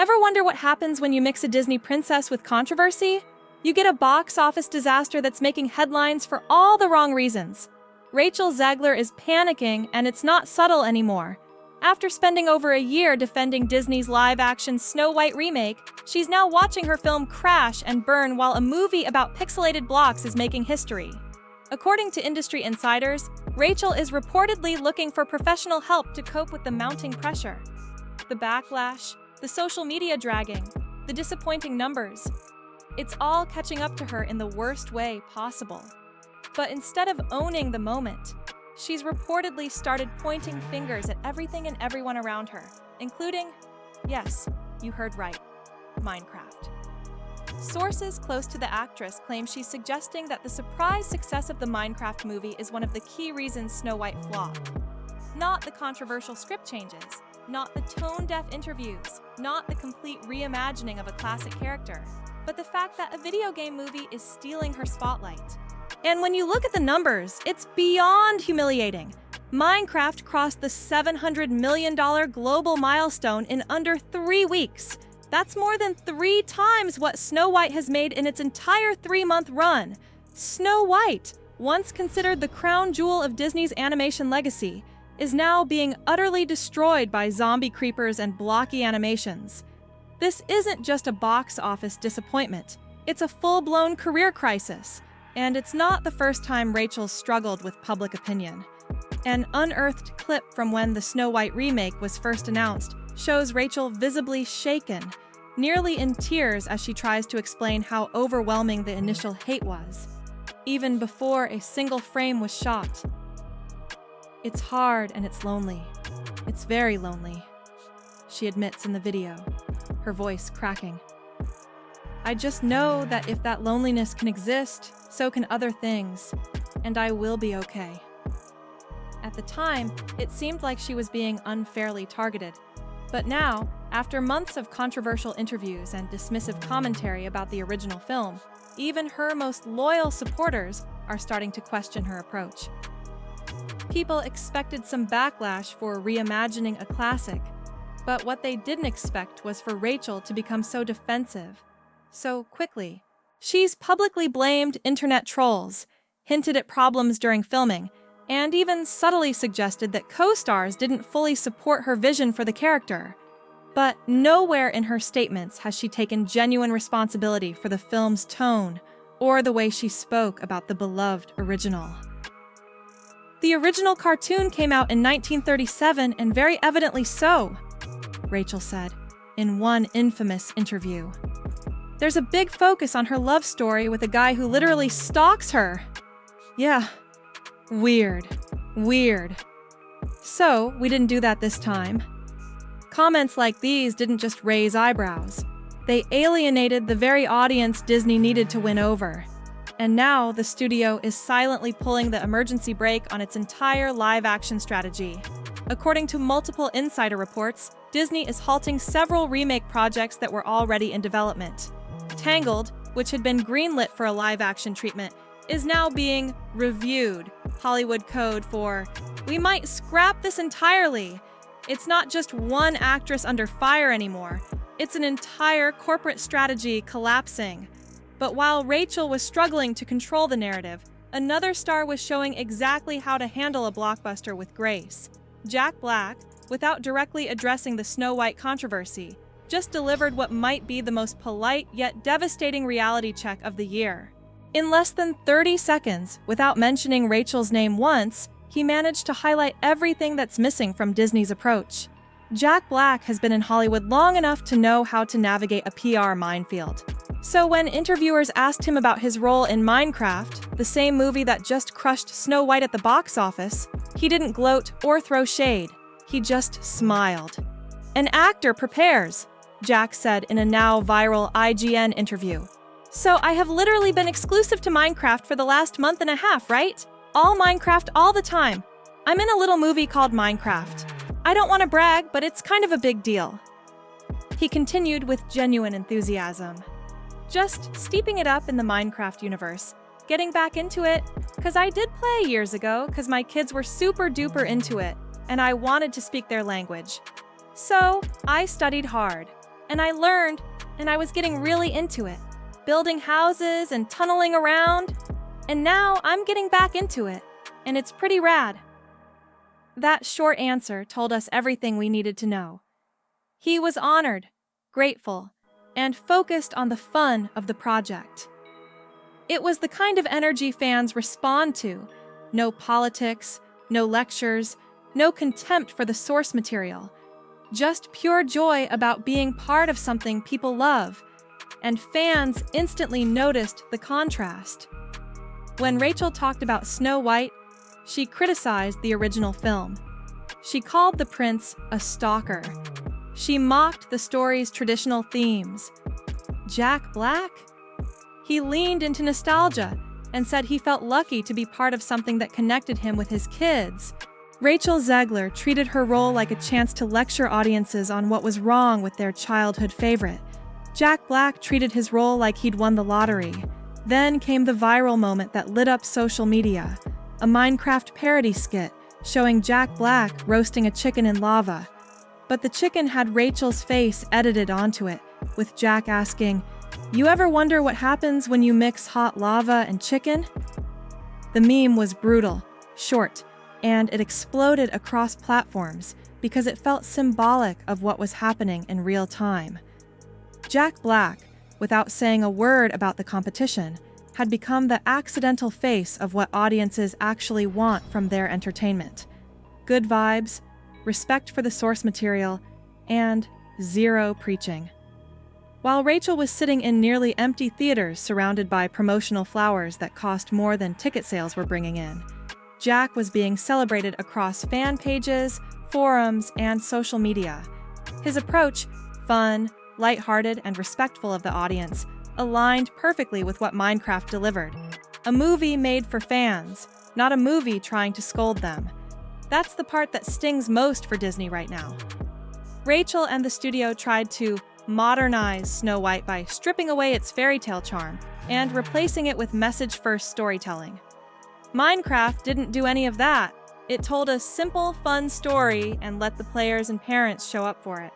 Ever wonder what happens when you mix a Disney princess with controversy? You get a box office disaster that's making headlines for all the wrong reasons. Rachel Zegler is panicking, and it's not subtle anymore. After spending over a year defending Disney's live-action Snow White remake, she's now watching her film crash and burn while a movie about pixelated blocks is making history. According to industry insiders, Rachel is reportedly looking for professional help to cope with the mounting pressure. The backlash, the social media dragging, the disappointing numbers. It's all catching up to her in the worst way possible. But instead of owning the moment, she's reportedly started pointing fingers at everything and everyone around her, including, yes, you heard right, Minecraft. Sources close to the actress claim she's suggesting that the surprise success of the Minecraft movie is one of the key reasons Snow White flopped. Not the controversial script changes, not the tone-deaf interviews, not the complete reimagining of a classic character, but the fact that a video game movie is stealing her spotlight. And when you look at the numbers, it's beyond humiliating. Minecraft crossed the $700 million global milestone in under 3 weeks. That's more than 3 times what Snow White has made in its entire 3-month run. Snow White, once considered the crown jewel of Disney's animation legacy, is now being utterly destroyed by zombie creepers and blocky animations. This isn't just a box office disappointment. It's a full-blown career crisis. And it's not the first time Rachel's struggled with public opinion. An unearthed clip from when the Snow White remake was first announced shows Rachel visibly shaken, nearly in tears as she tries to explain how overwhelming the initial hate was, even before a single frame was shot. It's hard and it's lonely. It's very lonely, she admits in the video, her voice cracking. I just know that if that loneliness can exist, so can other things, and I will be okay. At the time, it seemed like she was being unfairly targeted. But now, after months of controversial interviews and dismissive commentary about the original film, even her most loyal supporters are starting to question her approach. People expected some backlash for reimagining a classic, but what they didn't expect was for Rachel to become so defensive so quickly. She's publicly blamed internet trolls, hinted at problems during filming, and even subtly suggested that co-stars didn't fully support her vision for the character. But nowhere in her statements has she taken genuine responsibility for the film's tone or the way she spoke about the beloved original. The original cartoon came out in 1937, and very evidently so, Rachel said in one infamous interview. There's a big focus on her love story with a guy who literally stalks her. Yeah, weird. So, we didn't do that this time. Comments like these didn't just raise eyebrows. They alienated the very audience Disney needed to win over. And now the studio is silently pulling the emergency brake on its entire live-action strategy. According to multiple insider reports, Disney is halting several remake projects that were already in development. Tangled, which had been greenlit for a live-action treatment, is now being reviewed, Hollywood code for, we might scrap this entirely. It's not just one actress under fire anymore. It's an entire corporate strategy collapsing. But while Rachel was struggling to control the narrative, another star was showing exactly how to handle a blockbuster with grace. Jack Black, without directly addressing the Snow White controversy, just delivered what might be the most polite yet devastating reality check of the year. In less than 30 seconds, without mentioning Rachel's name once, he managed to highlight everything that's missing from Disney's approach. Jack Black has been in Hollywood long enough to know how to navigate a PR minefield. So when interviewers asked him about his role in Minecraft, the same movie that just crushed Snow White at the box office, he didn't gloat or throw shade. He just smiled. An actor prepares, Jack said in a now viral IGN interview. So I have literally been exclusive to Minecraft for the last month and a half, right? All Minecraft all the time. I'm in a little movie called Minecraft. I don't want to brag, but it's kind of a big deal. He continued with genuine enthusiasm. Just steeping it up in the Minecraft universe, getting back into it, because I did play years ago because my kids were super duper into it, and I wanted to speak their language. So I studied hard. And I learned, and I was getting really into it, building houses and tunneling around. And now I'm getting back into it, and it's pretty rad. That short answer told us everything we needed to know. He was honored, grateful, and focused on the fun of the project. It was the kind of energy fans respond to. No politics, no lectures, no contempt for the source material. Just pure joy about being part of something people love. And fans instantly noticed the contrast. When Rachel talked about Snow White, she criticized the original film. She called the prince a stalker. She mocked the story's traditional themes. Jack Black? He leaned into nostalgia and said he felt lucky to be part of something that connected him with his kids. Rachel Zegler treated her role like a chance to lecture audiences on what was wrong with their childhood favorite. Jack Black treated his role like he'd won the lottery. Then came the viral moment that lit up social media. A Minecraft parody skit showing Jack Black roasting a chicken in lava. But the chicken had Rachel's face edited onto it, with Jack asking, "You ever wonder what happens when you mix hot lava and chicken?" The meme was brutal, short, and it exploded across platforms because it felt symbolic of what was happening in real time. Jack Black, without saying a word about the competition, had become the accidental face of what audiences actually want from their entertainment. Good vibes, respect for the source material, and zero preaching. While Rachel was sitting in nearly empty theaters surrounded by promotional flowers that cost more than ticket sales were bringing in, Jack was being celebrated across fan pages, forums, and social media. His approach, fun, lighthearted, and respectful of the audience, aligned perfectly with what Minecraft delivered. A movie made for fans, not a movie trying to scold them. That's the part that stings most for Disney right now. Rachel and the studio tried to modernize Snow White by stripping away its fairy tale charm and replacing it with message-first storytelling. Minecraft didn't do any of that. It told a simple, fun story and let the players and parents show up for it.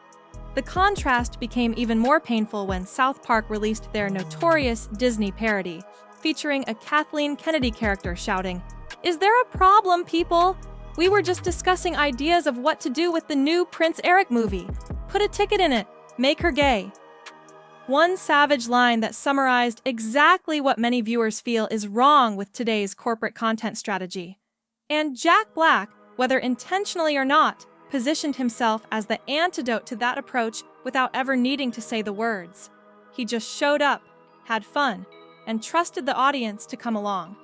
The contrast became even more painful when South Park released their notorious Disney parody, featuring a Kathleen Kennedy character shouting, "Is there a problem, people? We were just discussing ideas of what to do with the new Prince Eric movie. Put a ticket in it. Make her gay." One savage line that summarized exactly what many viewers feel is wrong with today's corporate content strategy. And Jack Black, whether intentionally or not, positioned himself as the antidote to that approach without ever needing to say the words. He just showed up, had fun, and trusted the audience to come along.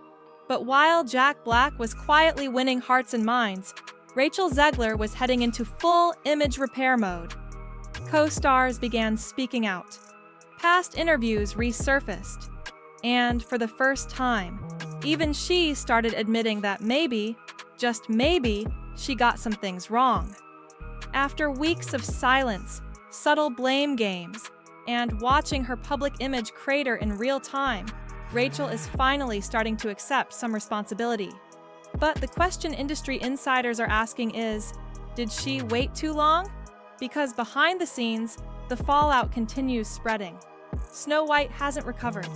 But while Jack Black was quietly winning hearts and minds, Rachel Zegler was heading into full image repair mode. Co-stars began speaking out. Past interviews resurfaced. And for the first time, even she started admitting that maybe, just maybe, she got some things wrong. After weeks of silence, subtle blame games, and watching her public image crater in real time, Rachel is finally starting to accept some responsibility. But the question industry insiders are asking is, did she wait too long? Because behind the scenes, the fallout continues spreading. Snow White hasn't recovered.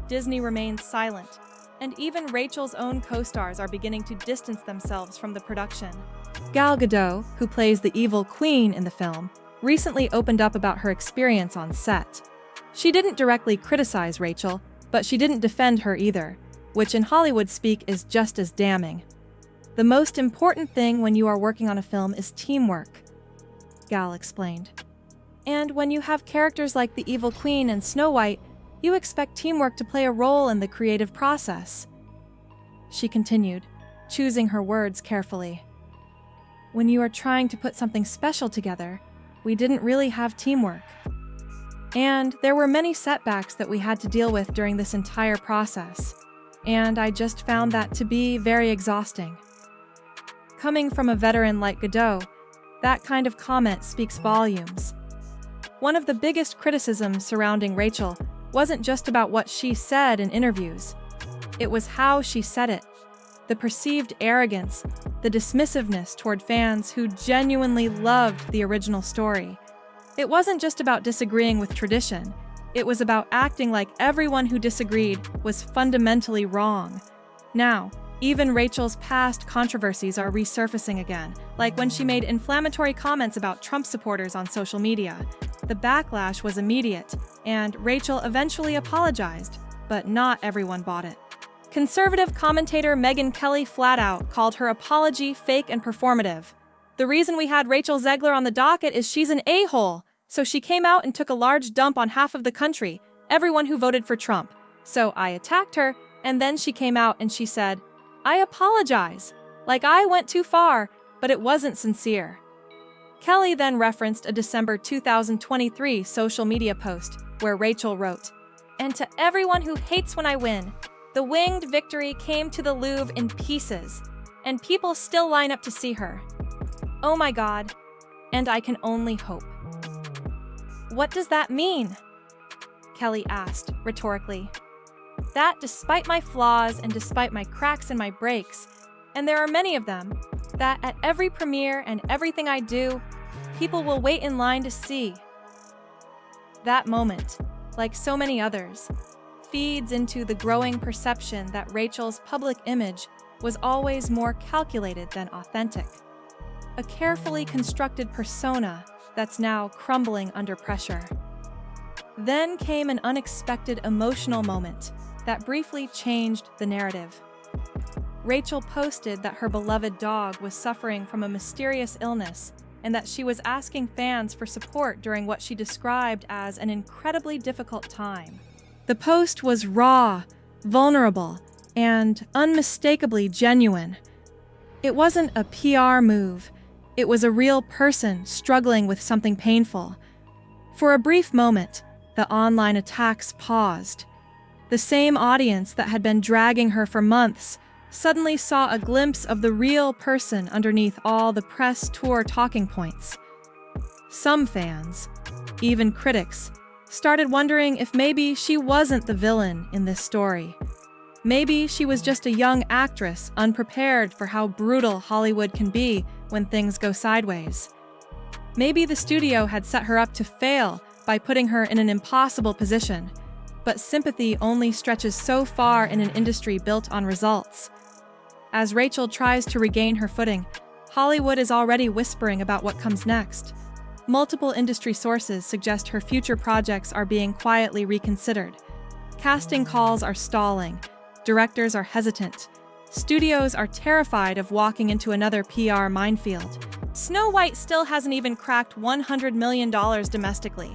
Disney remains silent. And even Rachel's own co-stars are beginning to distance themselves from the production. Gal Gadot, who plays the evil queen in the film, recently opened up about her experience on set. She didn't directly criticize Rachel, but she didn't defend her either, which in Hollywood speak is just as damning. The most important thing when you are working on a film is teamwork, Gal explained. And when you have characters like the evil queen and Snow White, you expect teamwork to play a role in the creative process. She continued, choosing her words carefully. When you are trying to put something special together, we didn't really have teamwork. And there were many setbacks that we had to deal with during this entire process, and I just found that to be very exhausting. Coming from a veteran like Gadot, that kind of comment speaks volumes. One of the biggest criticisms surrounding Rachel wasn't just about what she said in interviews. It was how she said it. The perceived arrogance, the dismissiveness toward fans who genuinely loved the original story. It wasn't just about disagreeing with tradition. It was about acting like everyone who disagreed was fundamentally wrong. Now, even Rachel's past controversies are resurfacing again, like when she made inflammatory comments about Trump supporters on social media. The backlash was immediate, and Rachel eventually apologized, but not everyone bought it. Conservative commentator Megyn Kelly flat out called her apology fake and performative. The reason we had Rachel Zegler on the docket is she's an a-hole, so she came out and took a large dump on half of the country, everyone who voted for Trump. So I attacked her, and then she came out and she said, "I apologize. Like I went too far, but it wasn't sincere." Kelly then referenced a December 2023 social media post where Rachel wrote, "And to everyone who hates when I win, the winged victory came to the Louvre in pieces, and people still line up to see her. Oh my God, and I can only hope." What does that mean? Kelly asked, rhetorically. That despite my flaws and despite my cracks and my breaks, and there are many of them, that at every premiere and everything I do, people will wait in line to see. That moment, like so many others, feeds into the growing perception that Rachel's public image was always more calculated than authentic. A carefully constructed persona that's now crumbling under pressure. Then came an unexpected emotional moment that briefly changed the narrative. Rachel posted that her beloved dog was suffering from a mysterious illness and that she was asking fans for support during what she described as an incredibly difficult time. The post was raw, vulnerable, and unmistakably genuine. It wasn't a PR move. It was a real person struggling with something painful. For a brief moment, the online attacks paused. The same audience that had been dragging her for months suddenly saw a glimpse of the real person underneath all the press tour talking points. Some fans, even critics, started wondering if maybe she wasn't the villain in this story. Maybe she was just a young actress unprepared for how brutal Hollywood can be when things go sideways. Maybe the studio had set her up to fail by putting her in an impossible position, but sympathy only stretches so far in an industry built on results. As Rachel tries to regain her footing, Hollywood is already whispering about what comes next. Multiple industry sources suggest her future projects are being quietly reconsidered. Casting calls are stalling. Directors are hesitant. Studios are terrified of walking into another PR minefield. Snow White still hasn't even cracked $100 million domestically.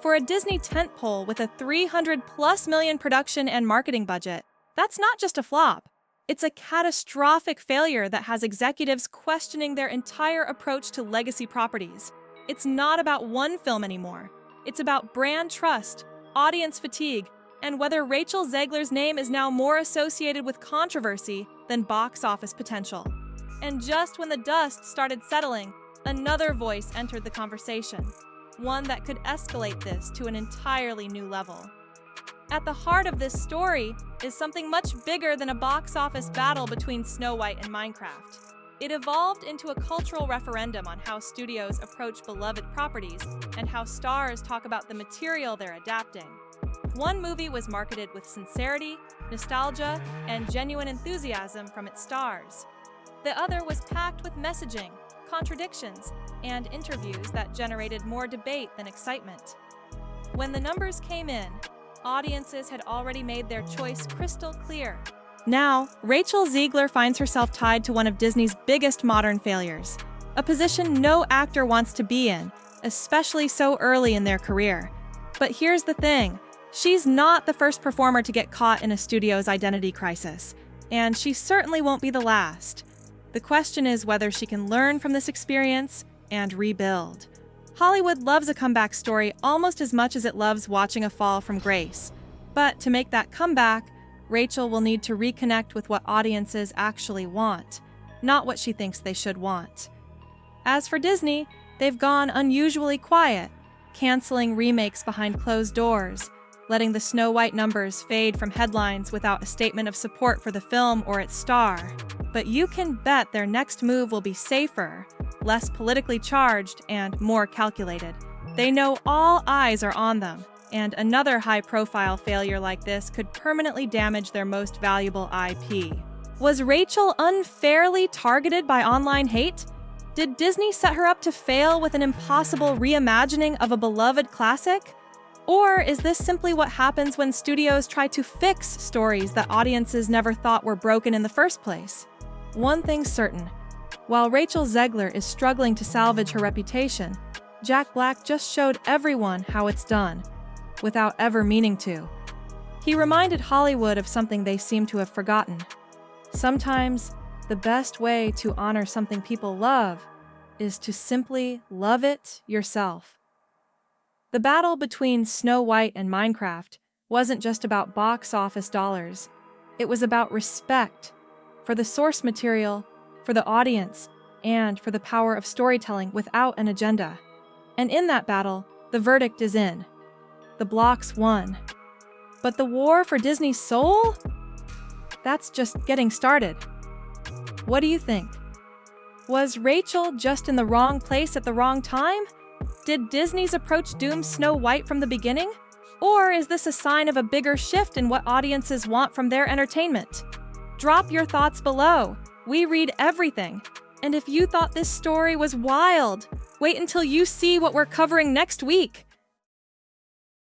For a Disney tentpole with a $300+ million production and marketing budget, that's not just a flop. It's a catastrophic failure that has executives questioning their entire approach to legacy properties. It's not about one film anymore. It's about brand trust, audience fatigue, and whether Rachel Zegler's name is now more associated with controversy than box office potential. And just when the dust started settling, another voice entered the conversation, one that could escalate this to an entirely new level. At the heart of this story is something much bigger than a box office battle between Snow White and Minecraft. It evolved into a cultural referendum on how studios approach beloved properties and how stars talk about the material they're adapting. One movie was marketed with sincerity, nostalgia, and genuine enthusiasm from its stars. The other was packed with messaging, contradictions, and interviews that generated more debate than excitement. When the numbers came in, audiences had already made their choice crystal clear. Now, Rachel Zegler finds herself tied to one of Disney's biggest modern failures, a position no actor wants to be in, especially so early in their career. But here's the thing. She's not the first performer to get caught in a studio's identity crisis, and she certainly won't be the last. The question is whether she can learn from this experience and rebuild. Hollywood loves a comeback story almost as much as it loves watching a fall from grace. But to make that comeback, Rachel will need to reconnect with what audiences actually want, not what she thinks they should want. As for Disney, they've gone unusually quiet, canceling remakes behind closed doors, letting the Snow White numbers fade from headlines without a statement of support for the film or its star. But you can bet their next move will be safer, less politically charged, and more calculated. They know all eyes are on them, and another high-profile failure like this could permanently damage their most valuable IP. Was Rachel unfairly targeted by online hate? Did Disney set her up to fail with an impossible reimagining of a beloved classic? Or is this simply what happens when studios try to fix stories that audiences never thought were broken in the first place? One thing's certain. While Rachel Zegler is struggling to salvage her reputation, Jack Black just showed everyone how it's done, without ever meaning to. He reminded Hollywood of something they seem to have forgotten. Sometimes, the best way to honor something people love is to simply love it yourself. The battle between Snow White and Minecraft wasn't just about box office dollars. It was about respect for the source material, for the audience, and for the power of storytelling without an agenda. And in that battle, the verdict is in. The blocks won. But the war for Disney's soul? That's just getting started. What do you think? Was Rachel just in the wrong place at the wrong time? Did Disney's approach doom Snow White from the beginning? Or is this a sign of a bigger shift in what audiences want from their entertainment? Drop your thoughts below. We read everything. And if you thought this story was wild, wait until you see what we're covering next week.